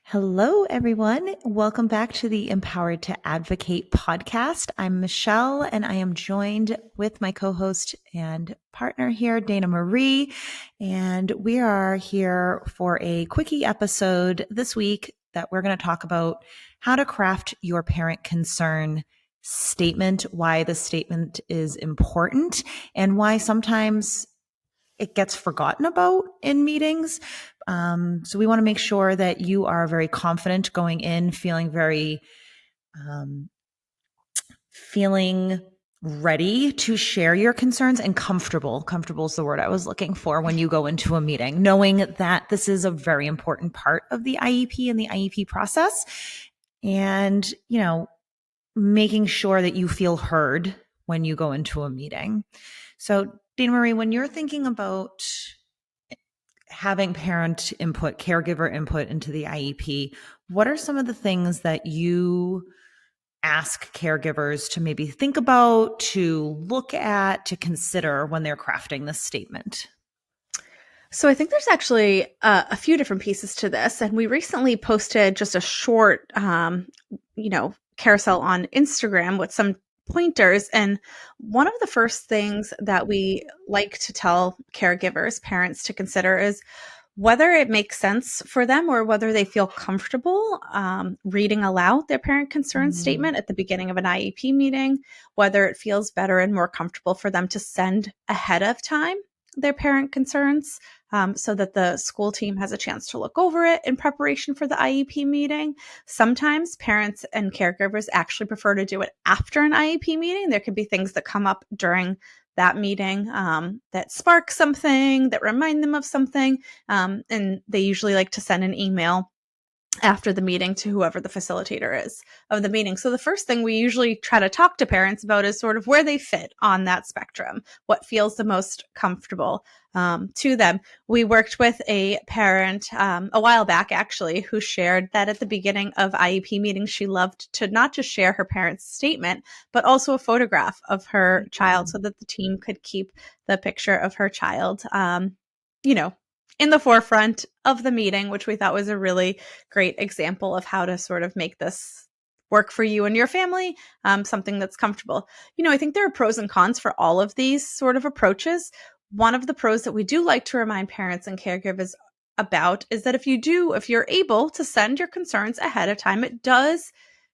Hello, everyone. Welcome back to the Empowered to Advocate podcast. I'm Michelle, and I am joined with my co-host and partner here, Dana Marie. And we are here for a quickie episode this week that we're going to talk about how to craft your parent concern statement, why the statement is important, and why sometimes it gets forgotten about in meetings. So we want to make sure that you are very confident going in, um, feeling ready to share your concerns and comfortable. Comfortable is the word I was looking for when you go into a meeting, knowing that this is a very important part of the IEP and the IEP process. And, making sure that you feel heard when you go into a meeting. So, Dana Marie, when you're thinking about having parent input, caregiver input into the IEP, what are some of the things that you ask caregivers to maybe think about, to look at, to consider when they're crafting this statement? So I think there's actually a few different pieces to this, and we recently posted just a short, carousel on Instagram with some pointers. And one of the first things that we like to tell caregivers, parents to consider is whether it makes sense for them or whether they feel comfortable reading aloud their parent concern Mm, statement at the beginning of an IEP meeting, whether it feels better and more comfortable for them to send ahead of time their parent concerns so that the school team has a chance to look over it in preparation for the IEP meeting. Sometimes parents and caregivers actually prefer to do it after an IEP meeting. There could be things that come up during that meeting that spark something, that remind them of something. And they usually like to send an email after the meeting to whoever the facilitator is of the meeting. So the first thing we usually try to talk to parents about is sort of where they fit on that spectrum, what feels the most comfortable to them. We worked with a parent a while back, actually, who shared that at the beginning of IEP meetings, she loved to not just share her parent's statement, but also a photograph of her child so that the team could keep the picture of her child, you know, in the forefront of the meeting, which we thought was a really great example of how to sort of make this work for you and your family, something that's comfortable. I think there are pros and cons for all of these sort of approaches. One of the pros that we do like to remind parents and caregivers about is that if you're able to send your concerns ahead of time, it does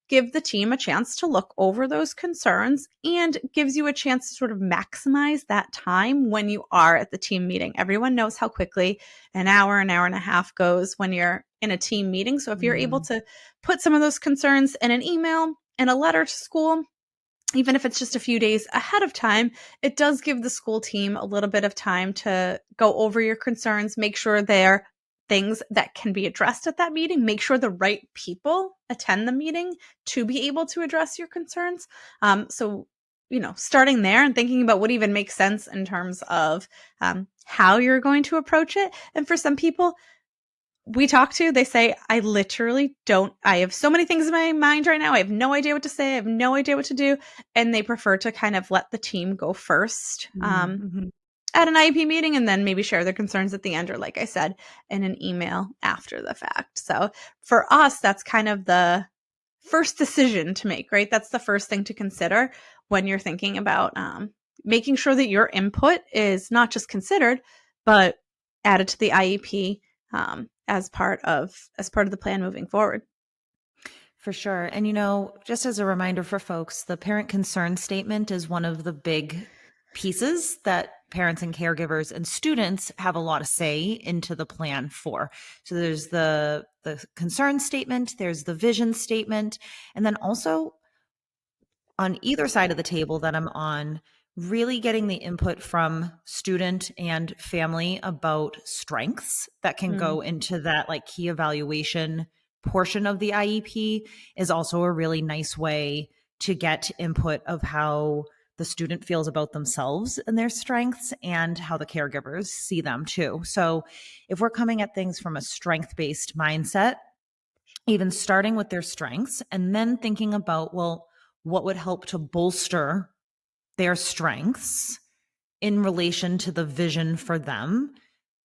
give the team a chance to look over those concerns and gives you a chance to sort of maximize that time when you are at the team meeting. Everyone knows how quickly an hour and a half goes when you're in a team meeting. So if you're able mm, to put some of those concerns in an email and a letter to school, even if it's just a few days ahead of time, it does give the school team a little bit of time to go over your concerns, make sure they're things that can be addressed at that meeting, make sure the right people attend the meeting to be able to address your concerns. Starting there and thinking about what even makes sense in terms of how you're going to approach it. And for some people, we talk to, they say, I have so many things in my mind right now. I have no idea what to say. I have no idea what to do. And they prefer to kind of let the team go first mm, at an IEP meeting and then maybe share their concerns at the end, or like I said, in an email after the fact. So for us, that's kind of the first decision to make, right? That's the first thing to consider when you're thinking about making sure that your input is not just considered, but added to the IEP as part of the plan moving forward. For sure. And, just as a reminder for folks, the parent concern statement is one of the big pieces that parents and caregivers and students have a lot of say into the plan for. So there's the concern statement, there's the vision statement, and then also on either side of the table that I'm on, really getting the input from student and family about strengths that can Mm. go into that like key evaluation portion of the IEP is also a really nice way to get input of how the student feels about themselves and their strengths and how the caregivers see them too. So if we're coming at things from a strength-based mindset, even starting with their strengths and then thinking about, well, what would help to bolster their strengths in relation to the vision for them,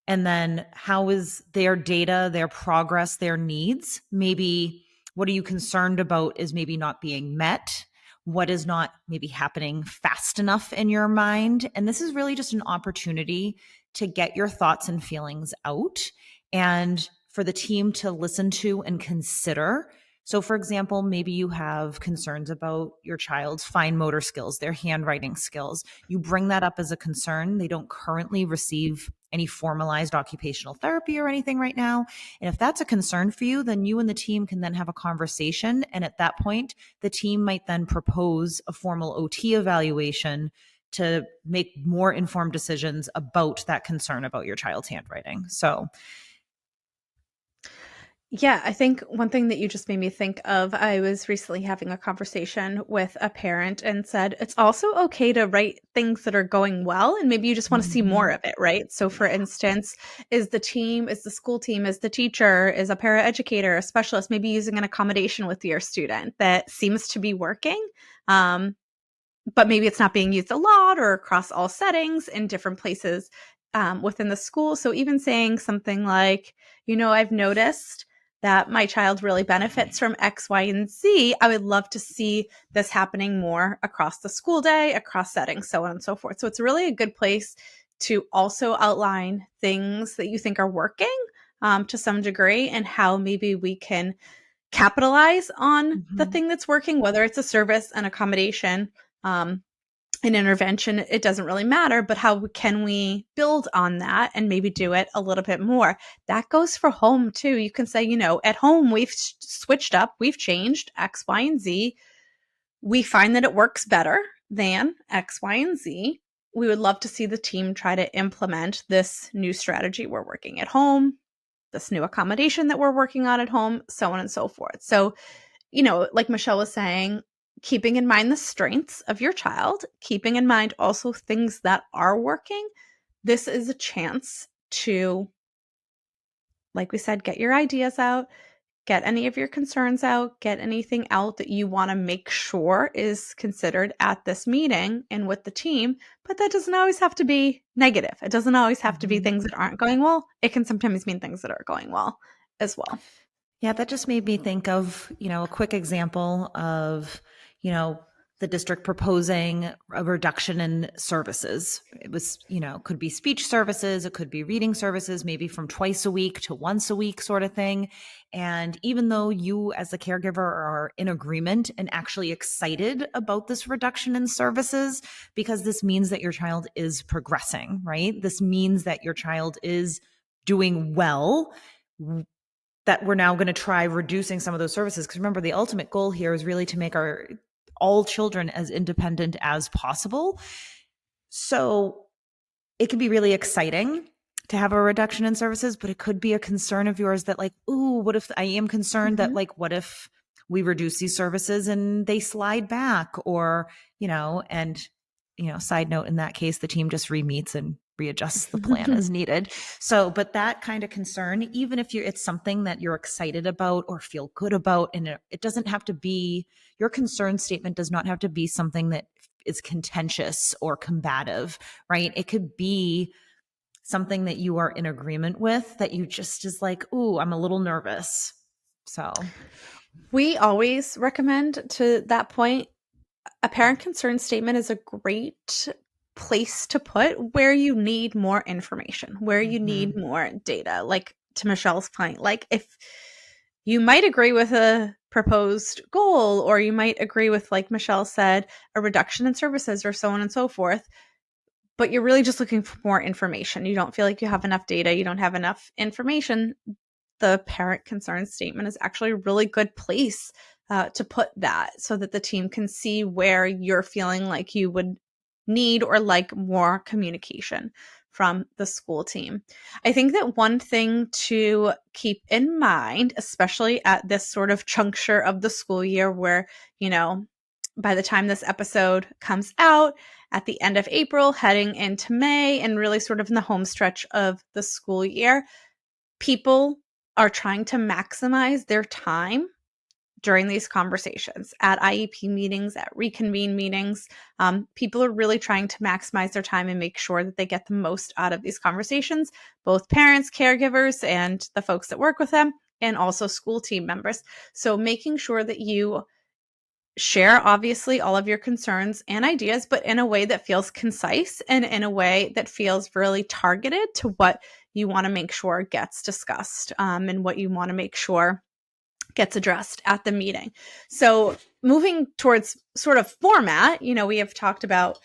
And then how is their data, their progress, their needs? Maybe what are you concerned about is maybe not being met? What is not maybe happening fast enough in your mind? And this is really just an opportunity to get your thoughts and feelings out and for the team to listen to and consider. So, for example, maybe you have concerns about your child's fine motor skills, their handwriting skills. You bring that up as a concern. They don't currently receive any formalized occupational therapy or anything right now. And if that's a concern for you, then you and the team can then have a conversation. And at that point, the team might then propose a formal OT evaluation to make more informed decisions about that concern about your child's handwriting. So, Yeah, I think one thing that you just made me think of, I was recently having a conversation with a parent and said, it's also okay to write things that are going well, and maybe you just want to see more of it, right? So, for instance, is the team, is the school team, is the teacher, is a paraeducator, a specialist, maybe using an accommodation with your student that seems to be working? But maybe it's not being used a lot or across all settings in different places within the school. So even saying something like, I've noticed that my child really benefits from X, Y, and Z. I would love to see this happening more across the school day, across settings, so on and so forth. So it's really a good place to also outline things that you think are working to some degree and how maybe we can capitalize on the mhm. thing that's working, whether it's a service, an accommodation, um, an intervention, it doesn't really matter, but how can we build on that and maybe do it a little bit more? That goes for home too. You can say, at home, we've switched up, we've changed X, Y, and Z. We find that it works better than X, Y, and Z. We would love to see the team try to implement this new strategy we're working at home, this new accommodation that we're working on at home, so on and so forth. So like Michelle was saying, keeping in mind the strengths of your child, keeping in mind also things that are working. This is a chance to, like we said, get your ideas out, get any of your concerns out, get anything out that you want to make sure is considered at this meeting and with the team. But that doesn't always have to be negative. It doesn't always have to be Mhm. things that aren't going well. It can sometimes mean things that are going well as well. Yeah, that just made me think of, a quick example of, you know, the district proposing a reduction in services. It was, could be speech services, it could be reading services, maybe from twice a week to once a week sort of thing. And even though you as the caregiver are in agreement and actually excited about this reduction in services, because this means that your child is progressing, right? This means that your child is doing well, that we're now going to try reducing some of those services. Because remember, the ultimate goal here is really to make our all children as independent as possible. So it can be really exciting to have a reduction in services, but it could be a concern of yours that, like, ooh, what if I am concerned that, Mhm. like, what if we reduce these services and they slide back, or, side note, in that case, the team just re-meets and readjusts the plan as needed. So, but that kind of concern, even if it's something that you're excited about or feel good about, and it doesn't have to be, your concern statement does not have to be something that is contentious or combative, right? It could be something that you are in agreement with, that you just is like, ooh, I'm a little nervous. So, We always recommend to that point, a parent concern statement is a great place to put where you need more information, where you need mhm. more data. Like to Michelle's point, like if you might agree with a proposed goal, or you might agree with, like Michelle said, a reduction in services or so on and so forth, but you're really just looking for more information. You don't feel like you have enough data, you don't have enough information. The parent concern statement is actually a really good place to put that so that the team can see where you're feeling like you would need or like more communication from the school team. I think that one thing to keep in mind, especially at this sort of juncture of the school year where, by the time this episode comes out at the end of April, heading into May, and really sort of in the home stretch of the school year, people are trying to maximize their time during these conversations at IEP meetings, at reconvene meetings. People are really trying to maximize their time and make sure that they get the most out of these conversations, both parents, caregivers, and the folks that work with them, and also school team members. So making sure that you share, obviously, all of your concerns and ideas, but in a way that feels concise and in a way that feels really targeted to what you want to make sure gets discussed, and what you want to make sure gets addressed at the meeting. So moving towards sort of format, we have talked about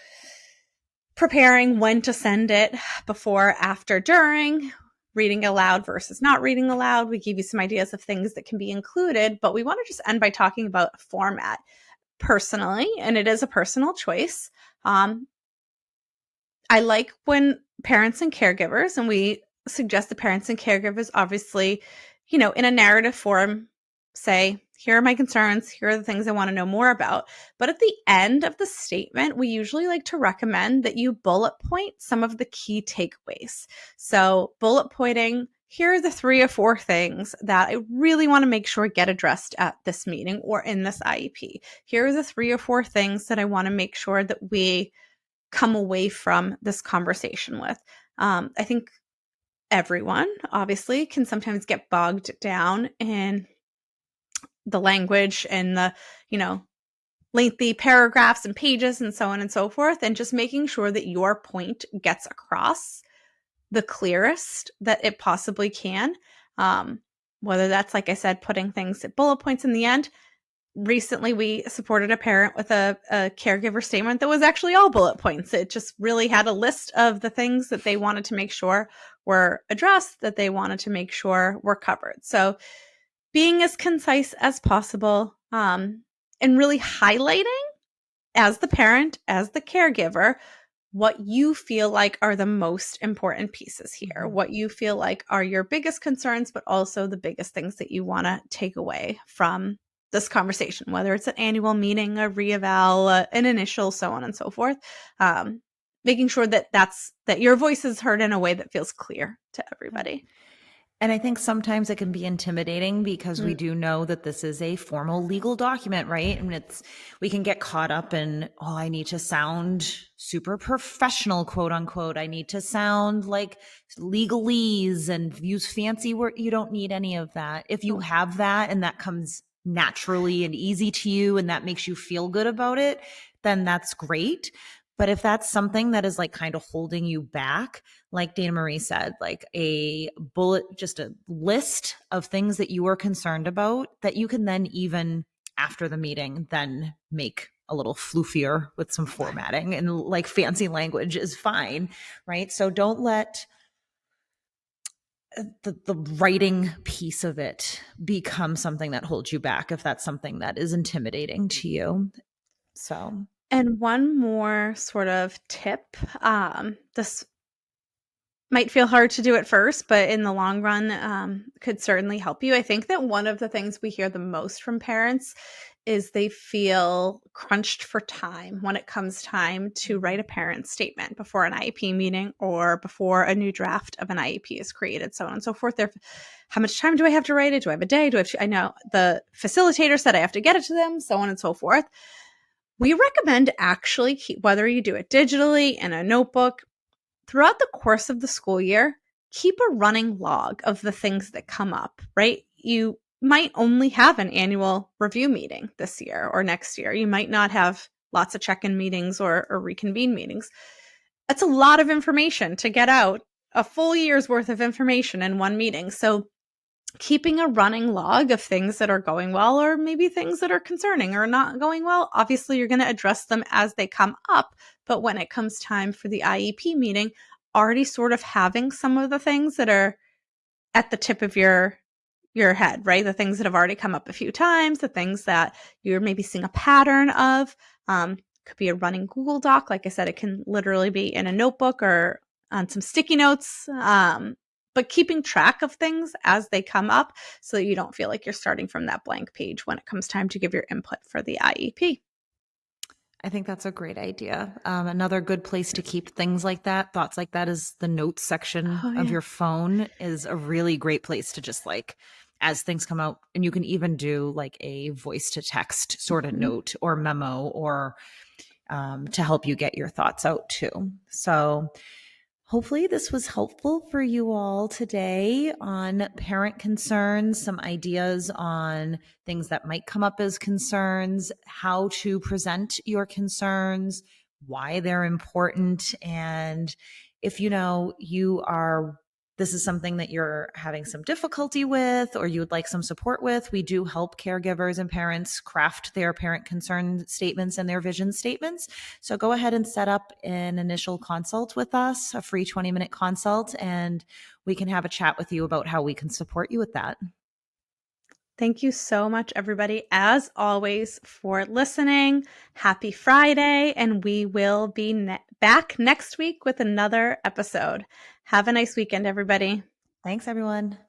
preparing when to send it, before, after, during, reading aloud versus not reading aloud. We give you some ideas of things that can be included, but we want to just end by talking about format. Personally, and it is a personal choice, I like when parents and caregivers, and we suggest the parents and caregivers, obviously, in a narrative form, say, here are my concerns, here are the things I want to know more about. But at the end of the statement, we usually like to recommend that you bullet point some of the key takeaways. So, bullet pointing, here are the 3 or 4 things that I really want to make sure get addressed at this meeting or in this IEP. Here are the 3 or 4 things that I want to make sure that we come away from this conversation with. I think everyone, obviously, can sometimes get bogged down in the language and the, lengthy paragraphs and pages and so on and so forth, and just making sure that your point gets across the clearest that it possibly can. Whether that's, like I said, putting things at bullet points in the end. Recently, we supported a parent with a caregiver statement that was actually all bullet points. It just really had a list of the things that they wanted to make sure were addressed, that they wanted to make sure were covered. So being as concise as possible, and really highlighting, as the parent, as the caregiver, what you feel like are the most important pieces here, what you feel like are your biggest concerns, but also the biggest things that you want to take away from this conversation, whether it's an annual meeting, a reeval, an initial, so on and so forth. Making sure that your voice is heard in a way that feels clear to everybody. And I think sometimes it can be intimidating because we do know that this is a formal legal document, right? And we can get caught up in, I need to sound super professional, quote unquote. I need to sound like legalese and use fancy words. You don't need any of that. If you have that and that comes naturally and easy to you and that makes you feel good about it, then that's great. But if that's something that is like kind of holding you back, like Dana Marie said, like a bullet, just a list of things that you are concerned about that you can then, even after the meeting, then make a little floofier with some formatting, and like fancy language is fine, right? So don't let the writing piece of it become something that holds you back if that's something that is intimidating to you. So, and one more sort of tip, this might feel hard to do at first, but in the long run, could certainly help you. I think that one of the things we hear the most from parents is they feel crunched for time when it comes time to write a parent statement before an IEP meeting or before a new draft of an IEP is created, so on and so forth. How much time do I have to write it? Do I have a day? I know the facilitator said I have to get it to them, so on and so forth. We recommend actually whether you do it digitally in a notebook, throughout the course of the school year, keep a running log of the things that come up, right? You might only have an annual review meeting this year or next year. You might not have lots of check-in meetings or reconvene meetings. That's a lot of information to get out, a full year's worth of information in one meeting. So keeping a running log of things that are going well, or maybe things that are concerning or not going well, obviously you're going to address them as they come up. But when it comes time for the IEP meeting, already sort of having some of the things that are at the tip of your head, right? The things that have already come up a few times, the things that you're maybe seeing a pattern of. Could be a running Google Doc. Like I said, it can literally be in a notebook or on some sticky notes. But keeping track of things as they come up so that you don't feel like you're starting from that blank page when it comes time to give your input for the IEP. I think that's a great idea. Another good place to keep things like that, thoughts like that, is the notes section of your phone is a really great place to just like as things come out. And you can even do like a voice to text sort of note or memo or to help you get your thoughts out too. So hopefully this was helpful for you all today on parent concerns, some ideas on things that might come up as concerns, how to present your concerns, why they're important. And if this is something that you're having some difficulty with or you would like some support with, we do help caregivers and parents craft their parent concern statements and their vision statements. So go ahead and set up an initial consult with us, a free 20-minute consult, and we can have a chat with you about how we can support you with that. Thank you so much, everybody, as always, for listening. Happy Friday, and we will be back next week with another episode. Have a nice weekend, everybody. Thanks, everyone.